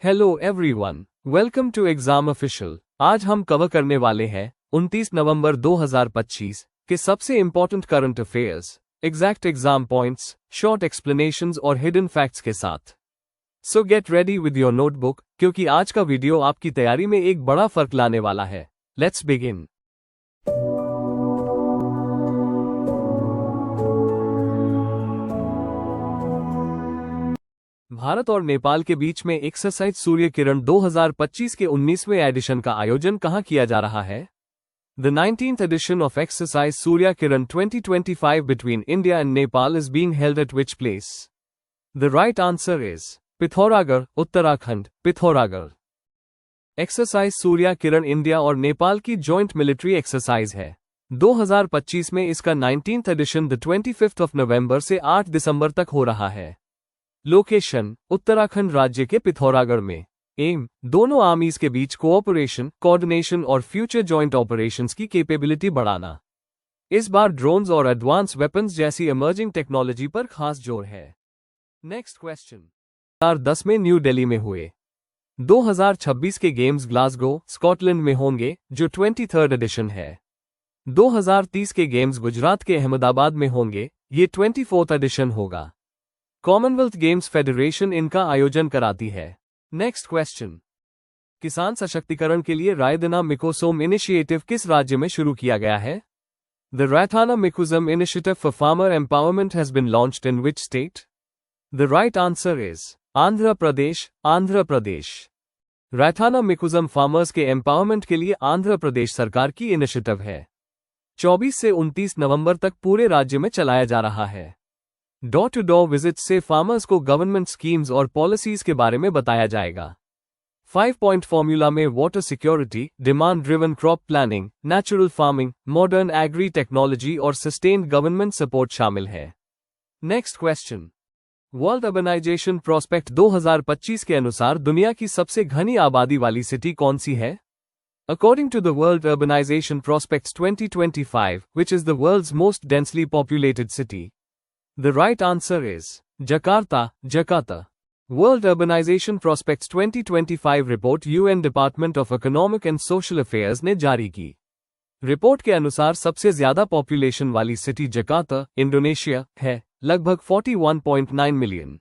Hello everyone, welcome to exam official. आज हम cover करने वाले हैं 29 नवंबर 2025 के सबसे important current affairs, exact exam points, short explanations और हिडन फैक्ट्स के साथ। सो get ready with your notebook, क्योंकि आज का वीडियो आपकी तैयारी में एक बड़ा फर्क लाने वाला है। Let's begin. भारत और नेपाल के बीच में एक्सरसाइज सूर्य किरण 2025 के 19वें एडिशन का आयोजन कहां किया जा रहा है? The 19th edition of exercise Surya Kiran 2025 between India and Nepal is being held at which place? The right answer is Pithoragarh, Uttarakhand, Pithoragarh. Exercise Surya Kiran India और नेपाल की जॉइंट मिलिट्री एक्सरसाइज है। 2025 में इसका 19th एडिशन द 25 नवंबर से 8 दिसंबर तक हो रहा है। लोकेशन उत्तराखंड राज्य के पिथौरागढ़ में। एम दोनों आर्मीज के बीच कोऑपरेशन, कोऑर्डिनेशन और फ्यूचर जॉइंट ऑपरेशंस की कैपेबिलिटी बढ़ाना। इस बार ड्रोन्स और एडवांस वेपन्स जैसी इमर्जिंग टेक्नोलॉजी पर खास जोर है। Next question. 2010 में न्यू दिल्ली में हुए 2026 के गेम्स ग्लासगो, स्कॉटलैंड में होंगे, जो 23rd एडिशन है। 2030 के गेम्स गुजरात के अहमदाबाद में होंगे, ये 24th एडिशन होगा। कॉमनवेल्थ गेम्स फेडरेशन इनका आयोजन कराती है। Next question. किसान सशक्तिकरण के लिए रायदना मिकोसोम इनिशिएटिव किस राज्य में शुरू किया गया है? The Raithanna Mikosam initiative for farmer empowerment has been launched in which state? The right answer is Andhra Pradesh, Andhra Pradesh. Raithanna Mikosam farmers के एम्पावरमेंट के लिए आंध्र प्रदेश सरकार की इनिशिएटिव है। 24 से 29 नवंबर तक पूरे राज्य में चलाया जा रहा है। डोर टू डोर विजिट से फार्मर्स को गवर्नमेंट स्कीम्स और पॉलिसीज के बारे में बताया जाएगा। 5 पॉइंट फॉर्मूला में water security, demand driven crop planning, natural farming, modern agri technology और सस्टेन्ड गवर्नमेंट सपोर्ट शामिल है। Next question. World urbanization prospect 2025 के अनुसार दुनिया की सबसे घनी आबादी वाली सिटी कौन सी है? According to the World Urbanization Prospects 2025, which is the world's most densely populated city? The right answer is Jakarta, Jakarta. World Urbanization Prospects 2025 report UN department of economic and social affairs ने जारी की। Report के अनुसार सबसे ज्यादा population वाली city Jakarta, Indonesia, है, लगभग 41.9 million.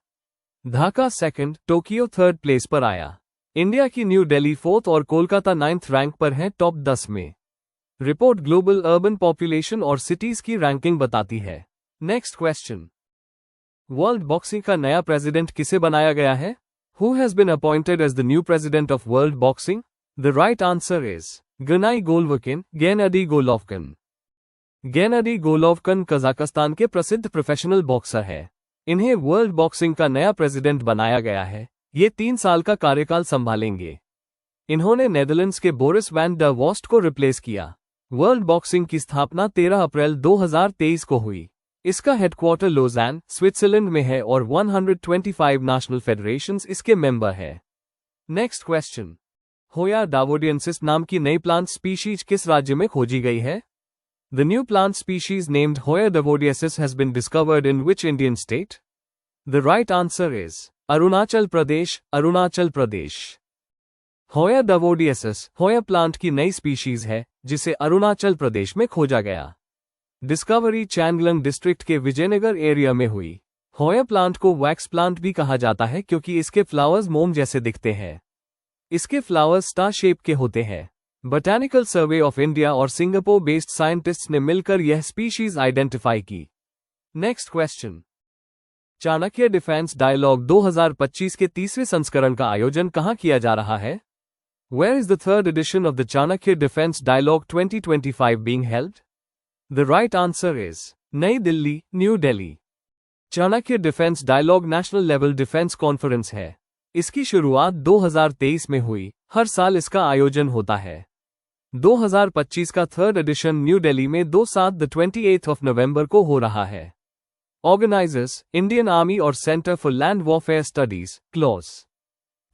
Dhaka second, Tokyo third place पर आया। इंडिया की न्यू दिल्ली 4th और कोलकाता 9th रैंक पर है टॉप 10 में। रिपोर्ट ग्लोबल अर्बन पॉपुलेशन और सिटीज की रैंकिंग बताती है। Next question. वर्ल्ड बॉक्सिंग का नया प्रेसिडेंट किसे बनाया गया है? Who has been appointed as the new president of world boxing? The right answer is गनाई Golovkin, Gennady Golovkin. Gennady Golovkin Kazakhstan के प्रसिद्ध प्रोफेशनल बॉक्सर है। इन्हें वर्ल्ड बॉक्सिंग का नया प्रेसिडेंट बनाया गया है। ये 3 साल का कार्यकाल संभालेंगे। इन्होंने नेदरलैंड्स के बोरिस वैन डर वॉस्ट को रिप्लेस किया। वर्ल्ड बॉक्सिंग की स्थापना 13 अप्रैल 2023 को हुई। इसका हेडक्वार्टर लोज़ान, स्विट्जरलैंड में है और 125 नेशनल फेडरेशंस इसके मेंबर है। Next question. होया डावोडियंसिस नाम की नई प्लांट स्पीशीज किस राज्य में खोजी गई है? The new plant species named Hoya dawodiensis has been discovered in which Indian state? The right answer is Arunachal Pradesh, Arunachal Pradesh. Hoya dawodiensis होया प्लांट की नई स्पीशीज है, जिसे अरुणाचल प्रदेश में खोजा गया। डिस्कवरी चैंगलंग डिस्ट्रिक्ट के विजयनगर एरिया में हुई। होया प्लांट को वैक्स प्लांट भी कहा जाता है क्योंकि इसके फ्लावर्स मोम जैसे दिखते हैं। इसके फ्लावर्स स्टार शेप के होते हैं। बोटैनिकल सर्वे ऑफ इंडिया और सिंगापुर बेस्ड साइंटिस्ट्स ने मिलकर यह स्पीशीज आइडेंटिफाई की। Next question. Chanakya defence dialogue 2025 के 3वें संस्करण का आयोजन कहां किया जा रहा है? Where is the 3rd edition of the Chanakya Defense Dialogue 2025 being held? The right answer is नई Delhi, new Delhi. Chanakya defence dialogue national level defence conference है। इसकी शुरुआत 2023 में हुई। हर साल इसका आयोजन होता है। 2025 का 3rd एडिशन न्यू दिल्ली में 28 नवंबर को हो रहा है। ऑर्गेनाइजर्स इंडियन आर्मी और centre for land warfare studies, क्लॉज।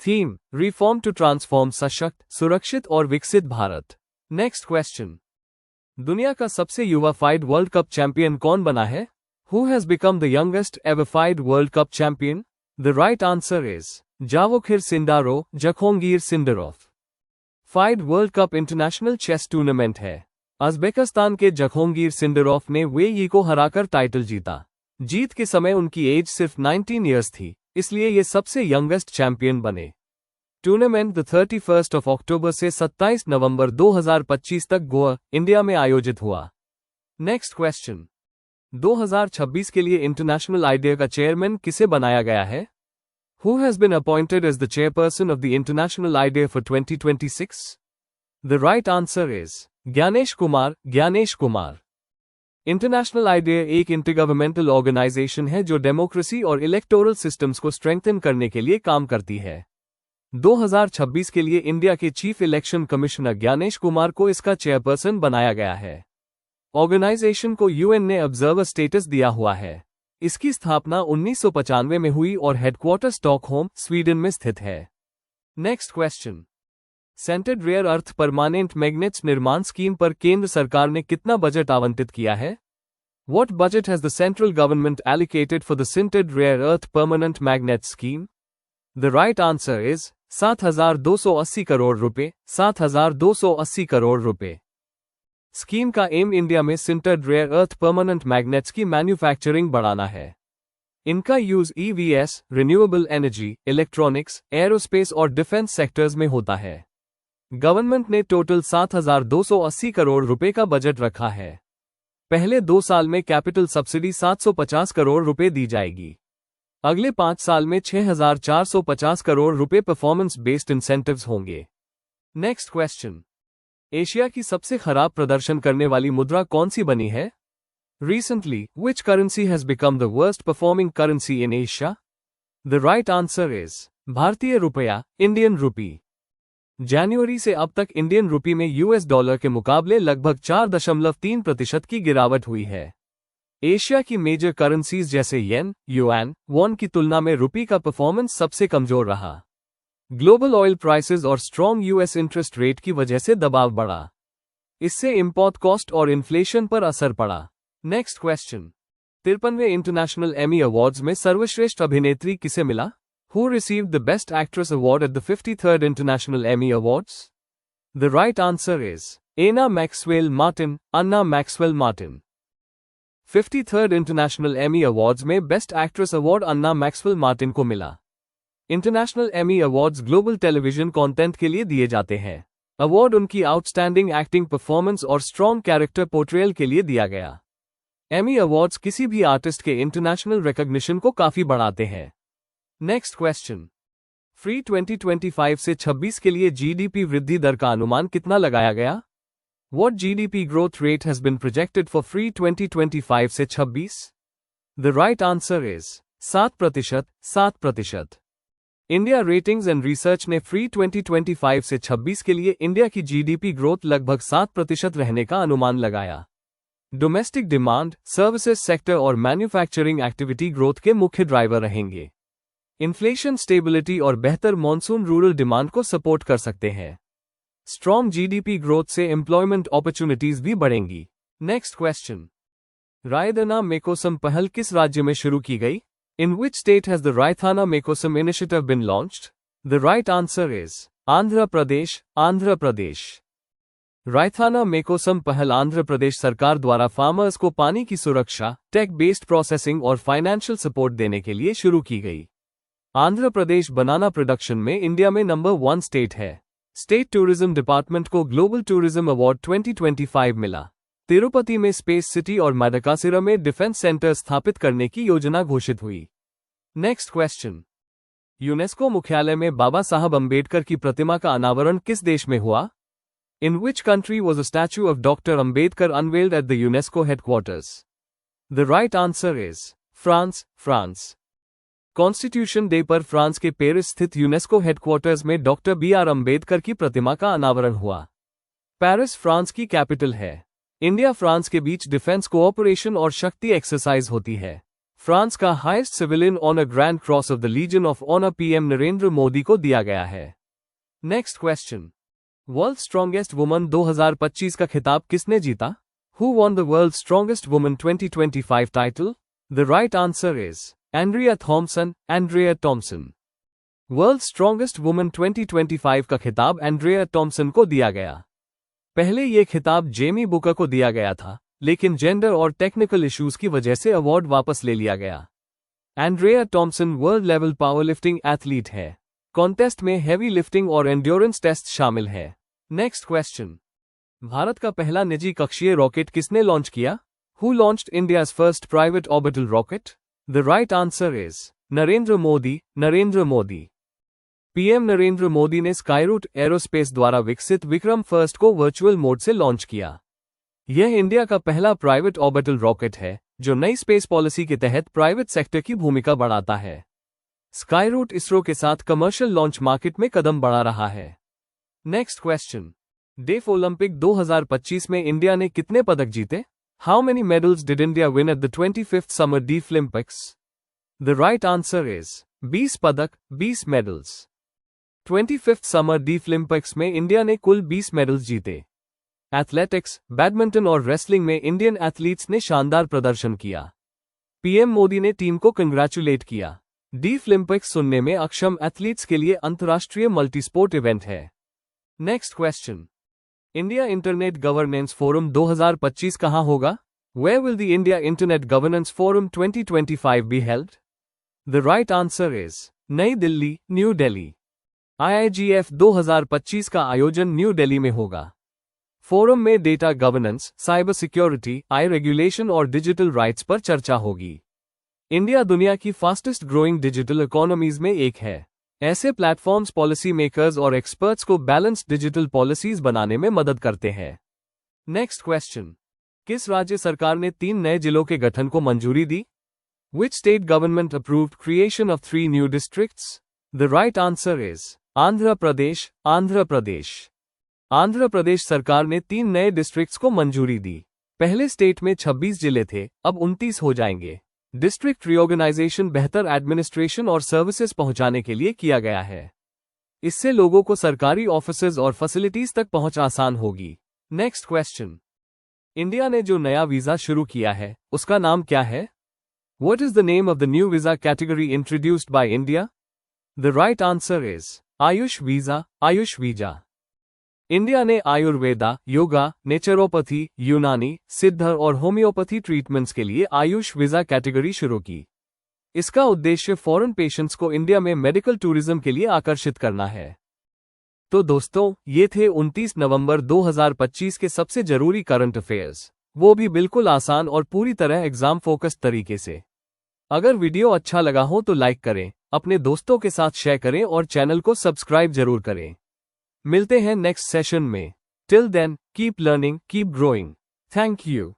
थीम रिफॉर्म टू ट्रांसफॉर्म सशक्त, सुरक्षित और विकसित भारत। Next question. दुनिया का सबसे युवाफाइड वर्ल्ड कप चैंपियन कौन बना है? Who has become the youngest ever FIDE world cup champion? The right answer is Javokhir Sindarov, Jakhongir Sindarov. FIDE world cup international chess tournament है। अज़्बेकिस्तान के जखोंगीर सिंडरोफ ने वे यी को हराकर टाइटल जीता। जीत के समय उनकी एज सिर्फ 19 ईयर्स थी, इसलिए ये सबसे यंगेस्ट चैंपियन बने। टूर्नामेंट द 31 अक्टूबर से 27 नवंबर 2025 तक गोवा, इंडिया में आयोजित हुआ। नेक्स्ट क्वेश्चन, 2026 के लिए इंटरनेशनल आइडिया का चेयरमैन किसे बनाया गया है? Who has been appointed as the chairperson of the International IDEA for 2026? The right answer is Gyanesh Kumar, Gyanesh Kumar. International IDEA एक इंटरगवर्नमेंटल ऑर्गेनाइजेशन है जो डेमोक्रेसी और इलेक्टोरल सिस्टम्स को स्ट्रेंथन करने के लिए काम करती है। 2026 के लिए इंडिया के chief election commissioner Gyanesh Kumar को इसका चेयरपर्सन बनाया गया है। ऑर्गेनाइजेशन को यूएन ने ऑब्जर्वर स्टेटस दिया हुआ है। इसकी स्थापना 1995 में हुई और हेडक्वार्टर स्टॉकहोम, स्वीडन में स्थित है। Next question, sintered rare earth permanent magnets निर्माण स्कीम पर केंद्र सरकार ने कितना बजट आवंटित किया है? What budget has the central government allocated for the sintered rare earth permanent magnet scheme? The right answer is 7,280 crore रुपए, 7,280 करोड़ रुपए। स्कीम का एम इंडिया में sintered rare earth permanent magnets की मैन्युफैक्चरिंग बढ़ाना है। इनका use EVs, renewable energy, electronics, aerospace और defence sectors में होता है। गवर्नमेंट ने टोटल 7,280 करोड़ रुपए का बजट रखा है। पहले 2 साल में कैपिटल सब्सिडी 750 करोड़ रुपए दी जाएगी। अगले 5 साल में 6,450 करोड़ रुपए परफॉर्मेंस बेस्ड इंसेंटिव्स होंगे। नेक्स्ट क्वेश्चन, एशिया की सबसे खराब प्रदर्शन करने वाली मुद्रा कौन सी बनी है? Recently, which currency has become the worst performing currency in Asia? The right answer is भारतीय रुपया, इंडियन रूपी। जनवरी से अब तक इंडियन रूपी में यूएस डॉलर के मुकाबले लगभग 4.3% की गिरावट हुई है। एशिया की मेजर करेंसीज जैसे येन, युआन, वॉन की तुलना में रूपी का परफॉर्मेंस सबसे कमजोर रहा। ग्लोबल ऑयल प्राइसेस और स्ट्रॉन्ग यूएस इंटरेस्ट रेट की वजह से दबाव बढ़ा। इससे इंपोर्ट कॉस्ट और इन्फ्लेशन पर असर पड़ा। नेक्स्ट क्वेश्चन, 53वें इंटरनेशनल एमी अवार्ड्स में सर्वश्रेष्ठ अभिनेत्री किसे मिला? Who received the Best Actress award at the 53rd International Emmy Awards? The right answer is Anna Maxwell Martin, Anna Maxwell Martin। 53rd international Emmy awards में best actress award अन्ना Maxwell Martin को मिला। International Emmy awards global television content के लिए दिए जाते हैं। Award उनकी outstanding acting performance और स्ट्रॉन्ग कैरेक्टर पोर्ट्रेयल के लिए दिया गया। एमी अवार्ड्स किसी भी आर्टिस्ट के इंटरनेशनल रिकॉग्निशन को काफी बढ़ाते हैं। नेक्स्ट क्वेश्चन, फ्री 2025 से 26 के लिए जीडीपी वृद्धि दर का अनुमान कितना लगाया गया? What GDP growth rate has been projected for free 2025 से 26? The right answer is 7%, 7%। India ratings and research ने फ्री 2025 से 26 के लिए इंडिया की जीडीपी ग्रोथ लगभग 7% रहने का अनुमान लगाया। डोमेस्टिक डिमांड, सर्विसेज सेक्टर और मैन्युफैक्चरिंग एक्टिविटी ग्रोथ के मुख्य ड्राइवर रहेंगे। इन्फ्लेशन स्टेबिलिटी और बेहतर मॉनसून रूरल डिमांड को सपोर्ट कर सकते हैं। स्ट्रॉन्ग जीडीपी ग्रोथ से एम्प्लॉयमेंट अपॉर्चुनिटीज भी बढ़ेंगी। नेक्स्ट क्वेश्चन, रायदाना मेकोसम पहल किस राज्य में शुरू की गई? In which state has the Raithanna Mikosam initiative been launched? The right answer is Andhra Pradesh, Andhra Pradesh. Raithanna Mikosam पहल आंध्र प्रदेश सरकार द्वारा फार्मर्स को पानी की सुरक्षा, टेक बेस्ड प्रोसेसिंग और फाइनेंशियल सपोर्ट देने के लिए शुरू की गई। आंध्र प्रदेश बनाना प्रोडक्शन में इंडिया में नंबर 1 स्टेट है। स्टेट टूरिज्म डिपार्टमेंट को ग्लोबल टूरिज्म अवार्ड 2025 मिला। तिरुपति में स्पेस सिटी और माडगासिरा में डिफेंस सेंटर स्थापित करने की योजना घोषित हुई। नेक्स्ट क्वेश्चन, यूनेस्को मुख्यालय में बाबा साहब अंबेडकर की प्रतिमा का अनावरण किस देश में हुआ? In which country was a statue of doctor Ambedkar unveiled at the UNESCO headquarters? The right answer is France, France. Constitution day पर फ्रांस के पेरिस स्थित यूनेस्को हेडक्वार्टर्स में डॉक्टर बी.आर. अंबेडकर की प्रतिमा का अनावरण हुआ। पेरिस फ्रांस की कैपिटल है। इंडिया फ्रांस के बीच डिफेंस कोऑपरेशन और शक्ति एक्सरसाइज होती है। फ्रांस का highest civilian honour grand cross of the legion of honour PM Narendra Modi को दिया गया है। Next question, world strongest woman 2025 का खिताब किसने जीता? Who won the world strongest woman 2025 title? The right answer is Andrea Thompson, Andrea Thompson. World strongest woman 2025 का खिताब एंड्रिया टॉम्सन को दिया गया। पहले ये खिताब जेमी बुकर को दिया गया था, लेकिन जेंडर और टेक्निकल इश्यूज की वजह से अवार्ड वापस ले लिया गया। Andrea Thompson world level powerlifting athlete है। कॉन्टेस्ट में हेवी लिफ्टिंग और एंड्योरेंस टेस्ट शामिल है। नेक्स्ट क्वेश्चन, भारत का पहला निजी कक्षीय रॉकेट किसने लॉन्च किया? Who launched India's first private orbital rocket? The right answer is Narendra Modi. Narendra Modi. PM Narendra Modi ने स्काईरूट एरोस्पेस द्वारा विकसित विक्रम फर्स्ट को वर्चुअल मोड से लॉन्च किया। यह इंडिया का पहला प्राइवेट ऑर्बिटल रॉकेट है जो नई स्पेस पॉलिसी के तहत प्राइवेट सेक्टर की भूमिका बढ़ाता है। स्काईरूट इसरो के साथ कमर्शियल लॉन्च मार्केट में कदम बढ़ा रहा है। नेक्स्ट क्वेश्चन, डेफ ओलंपिक 2025 में इंडिया ने कितने पदक जीते? How many medals did India win at the 25th summer deaf Olympics? The right answer is 20 पदक, 20 medals. 25th summer deaf Olympics में इंडिया ने कुल 20 मेडल्स जीते। एथलेटिक्स, बैडमिंटन और रेसलिंग में इंडियन एथलीट्स ने शानदार प्रदर्शन किया। पीएम मोदी ने टीम को कंग्रेचुलेट किया। डीफ ओलंपिक्स सुनने में अक्षम एथलीट्स के लिए अंतर्राष्ट्रीय मल्टीस्पोर्ट इवेंट है। Next question, India internet governance forum 2025 कहां होगा? Where will the India internet governance forum 2025 be held? The right answer is नई दिल्ली, न्यू दिल्ली। IIGF 2025 का आयोजन न्यू दिल्ली में होगा। फोरम में डेटा गवर्नेंस, साइबर सिक्योरिटी, आई रेगुलेशन और डिजिटल राइट्स पर चर्चा होगी। इंडिया दुनिया की फास्टेस्ट ग्रोइंग डिजिटल इकोनॉमीज में एक है। ऐसे प्लेटफॉर्म्स पॉलिसी मेकर्स और एक्सपर्ट्स को बैलेंस्ड डिजिटल पॉलिसीज बनाने में मदद करते हैं। नेक्स्ट क्वेश्चन, किस राज्य सरकार ने 3 नए जिलों के गठन को मंजूरी दी? Which state government approved creation of 3 new districts? The right answer is Andhra Pradesh. Andhra Pradesh. Andhra Pradesh सरकार ने 3 नए डिस्ट्रिक्ट्स को मंजूरी दी। पहले स्टेट में 26 जिले थे, अब 29 हो जाएंगे। डिस्ट्रिक्ट रीऑर्गेनाइजेशन बेहतर एडमिनिस्ट्रेशन और सर्विसेज पहुंचाने के लिए किया गया है। इससे लोगों को सरकारी ऑफिसेज और फैसिलिटीज तक पहुंच आसान होगी। नेक्स्ट क्वेश्चन, इंडिया ने जो नया वीजा शुरू किया है उसका नाम क्या है? What is the name of the new visa category introduced by India? The right answer is Ayush visa. Ayush visa. India ने आयुर्वेदा, योगा, नेचुरोपैथी, यूनानी, सिद्ध और होम्योपैथी ट्रीटमेंट्स के लिए आयुष वीजा कैटेगरी शुरू की। इसका उद्देश्य फॉरेन पेशेंट्स को इंडिया में मेडिकल टूरिज्म के लिए आकर्षित करना है। तो दोस्तों, ये थे 29 नवंबर 2025 के सबसे जरूरी करंट अफेयर्स, वो भी बिल्कुल आसान और पूरी तरह एग्जाम फोकस्ड तरीके से। अगर वीडियो अच्छा लगा हो तो लाइक करें, अपने दोस्तों के साथ शेयर करें और चैनल को सब्सक्राइब जरूर करें। मिलते हैं नेक्स्ट सेशन में। Till then, keep learning, keep growing. Thank you.